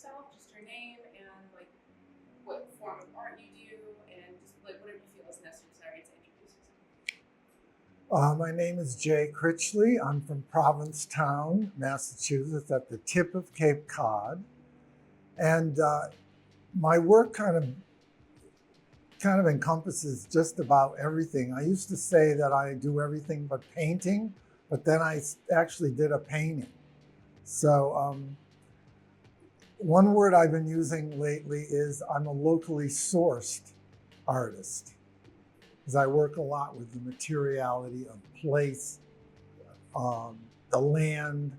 yourself, just your name and like what form of art you do, and just like whatever you feel is necessary to introduce yourself. My name is Jay Critchley. I'm from Provincetown, Massachusetts, at the tip of Cape Cod. And my work kind of encompasses just about everything. I used to say that I do everything but painting, but then I actually did a painting. So one word I've been using lately is I'm a locally sourced artist, because I work a lot with the materiality of place, the land,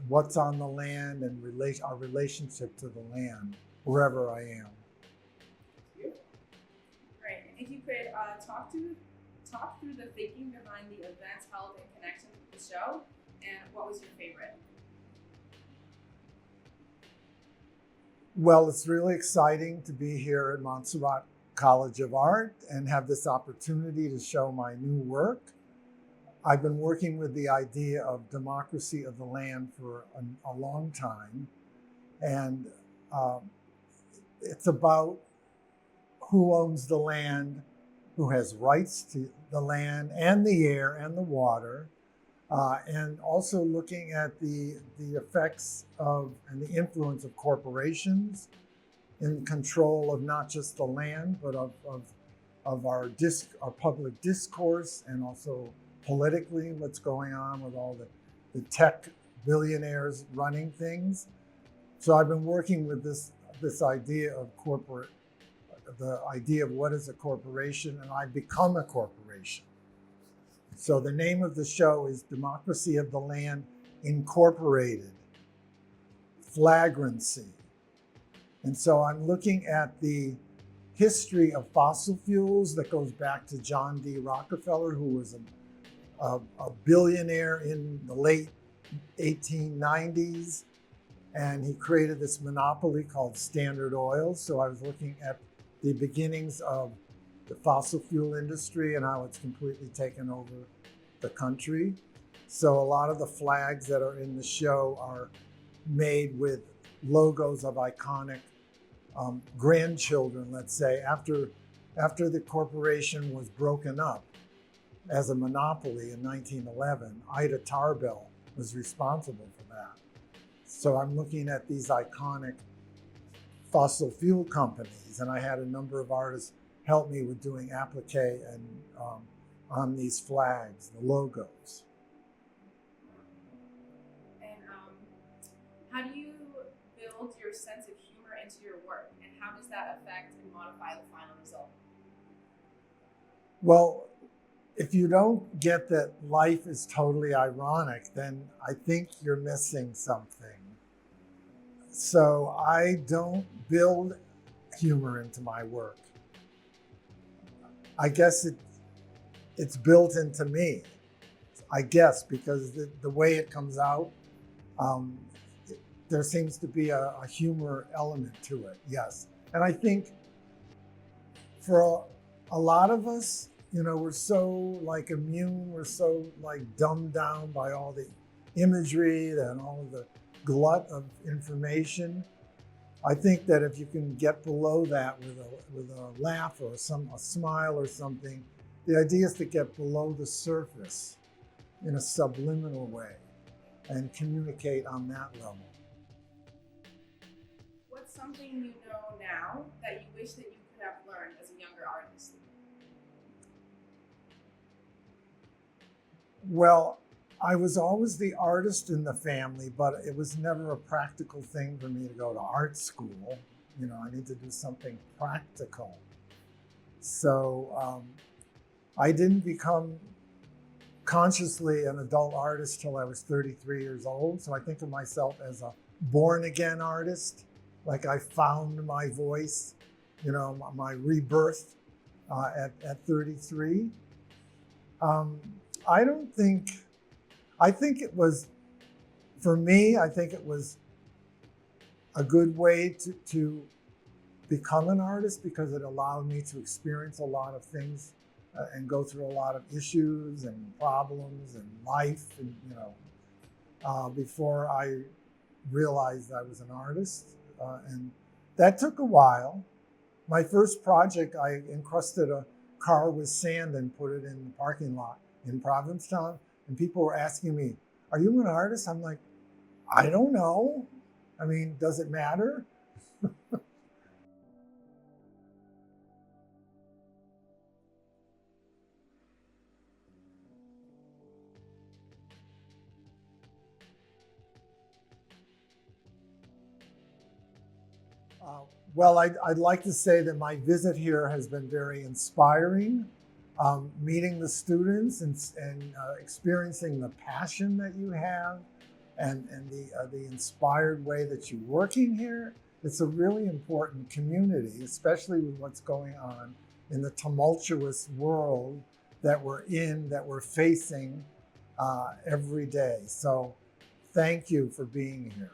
what's on the land, and our relationship to the land, wherever I am. Great. And if you could talk through the thinking behind the events held in connection with the show, and what was your favorite? Well, it's really exciting to be here at Montserrat College of Art and have this opportunity to show my new work. I've been working with the idea of democracy of the land for a long time, and it's about who owns the land, who has rights to the land and the air and the water, and also looking at the effects of and the influence of corporations in control of not just the land, but of our public discourse, and also politically what's going on with all the tech billionaires running things. So I've been working with this idea of the idea of what is a corporation, and I've become a corporation. So the name of the show is Democracy of the Land Incorporated, FLAGrancy. And so I'm looking at the history of fossil fuels that goes back to John D. Rockefeller, who was a billionaire in the late 1890s. And he created this monopoly called Standard Oil. So I was looking at the beginnings of the fossil fuel industry and how it's completely taken over the country. So a lot of the flags that are in the show are made with logos of iconic grandchildren, let's say, after the corporation was broken up as a monopoly in 1911. Ida Tarbell was responsible for that. So I'm looking at these iconic fossil fuel companies, and I had a number of artists help me with doing applique and on these flags, the logos. And how do you build your sense of humor into your work, and how does that affect and modify the final result? Well, if you don't get that life is totally ironic, then I think you're missing something. So I don't build humor into my work. I guess it's built into me, I guess, because the way it comes out, there seems to be a humor element to it, yes. And I think for a lot of us, we're so like immune, we're so like dumbed down by all the imagery and all of the glut of information. I think that if you can get below that with a laugh or a smile or something, the idea is to get below the surface in a subliminal way and communicate on that level. What's something you know now that you wish that you could have learned as a younger artist? Well, I was always the artist in the family, but it was never a practical thing for me to go to art school. I need to do something practical. So I didn't become consciously an adult artist till I was 33 years old. So I think of myself as a born again artist, like I found my voice, my rebirth at 33. I think it was, for me, I think it was a good way to become an artist, because it allowed me to experience a lot of things and go through a lot of issues and problems and life, and before I realized I was an artist. And that took a while. My first project, I encrusted a car with sand and put it in the parking lot in Provincetown. And people were asking me, "Are you an artist?" I'm like, "I don't know. I mean, does it matter?" Uh, well, I'd like to say that my visit here has been very inspiring. Meeting the students and experiencing the passion that you have and the inspired way that you're working here. It's a really important community, especially with what's going on in the tumultuous world that we're in, that we're facing every day. So thank you for being here.